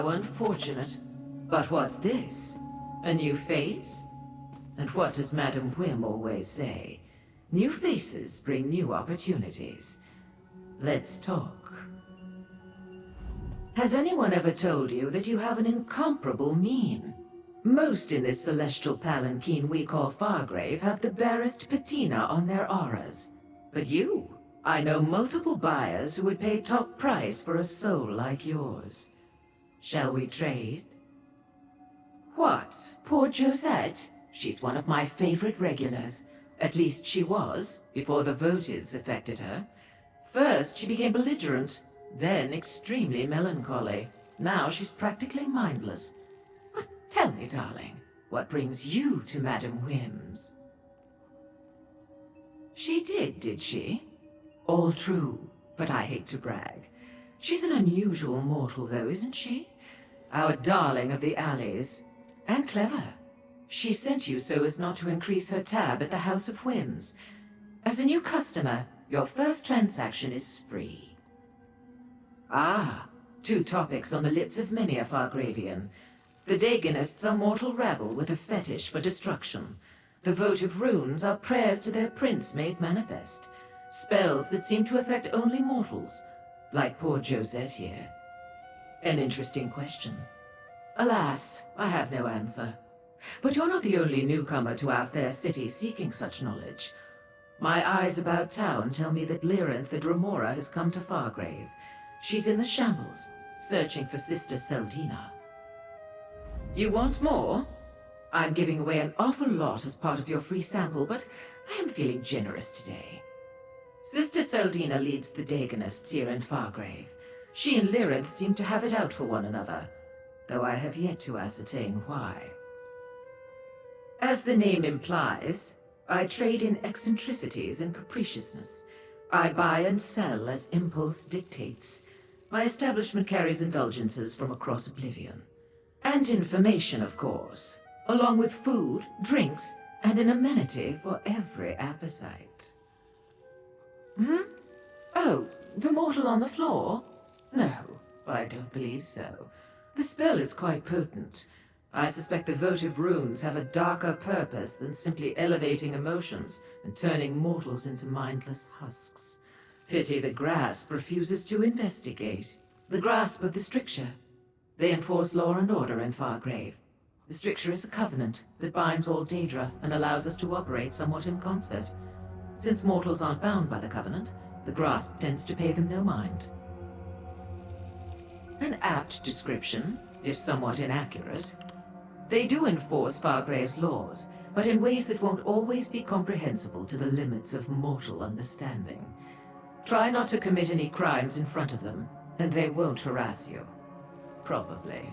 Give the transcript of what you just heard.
How unfortunate. But what's this? A new face? And what does Madam Whim always say? New faces bring new opportunities. Let's talk. Has anyone ever told you that you have an incomparable mien? Most in this celestial palanquin we call Fargrave have the barest patina on their auras. But you, I know multiple buyers who would pay top price for a soul like yours. Shall we trade? What? Poor Josette? She's one of my favorite regulars. At least she was, before the votives affected her. First, she became belligerent, then extremely melancholy. Now she's practically mindless. But tell me, darling, what brings you to Madam Whim's? She did she? All true, but I hate to brag. She's an unusual mortal, though, isn't she? Our darling of the alleys. And clever. She sent you so as not to increase her tab at the House of Whims. As a new customer, your first transaction is free. Ah, two topics on the lips of many a Fargravian. The Daganists are mortal rabble with a fetish for destruction. The votive runes are prayers to their prince made manifest. Spells that seem to affect only mortals, like poor Josette here. An interesting question. Alas, I have no answer. But you're not the only newcomer to our fair city seeking such knowledge. My eyes about town tell me that Lyranth the Dremora has come to Fargrave. She's in the shambles, searching for Sister Seldina. You want more? I'm giving away an awful lot as part of your free sample, but I am feeling generous today. Sister Seldina leads the Daganists here in Fargrave. She and Lyranth seem to have it out for one another, though I have yet to ascertain why. As the name implies, I trade in eccentricities and capriciousness. I buy and sell as impulse dictates. My establishment carries indulgences from across Oblivion. And information, of course, along with food, drinks, and an amenity for every appetite. Oh, the mortal on the floor? No, I don't believe so. The spell is quite potent. I suspect the votive runes have a darker purpose than simply elevating emotions and turning mortals into mindless husks. Pity the grasp refuses to investigate. The grasp of the stricture. They enforce law and order in Fargrave. The stricture is a covenant that binds all Daedra and allows us to operate somewhat in concert. Since mortals aren't bound by the covenant, the grasp tends to pay them no mind. An apt description, if somewhat inaccurate. They do enforce Fargrave's laws, but in ways that won't always be comprehensible to the limits of mortal understanding. Try not to commit any crimes in front of them, and they won't harass you. Probably.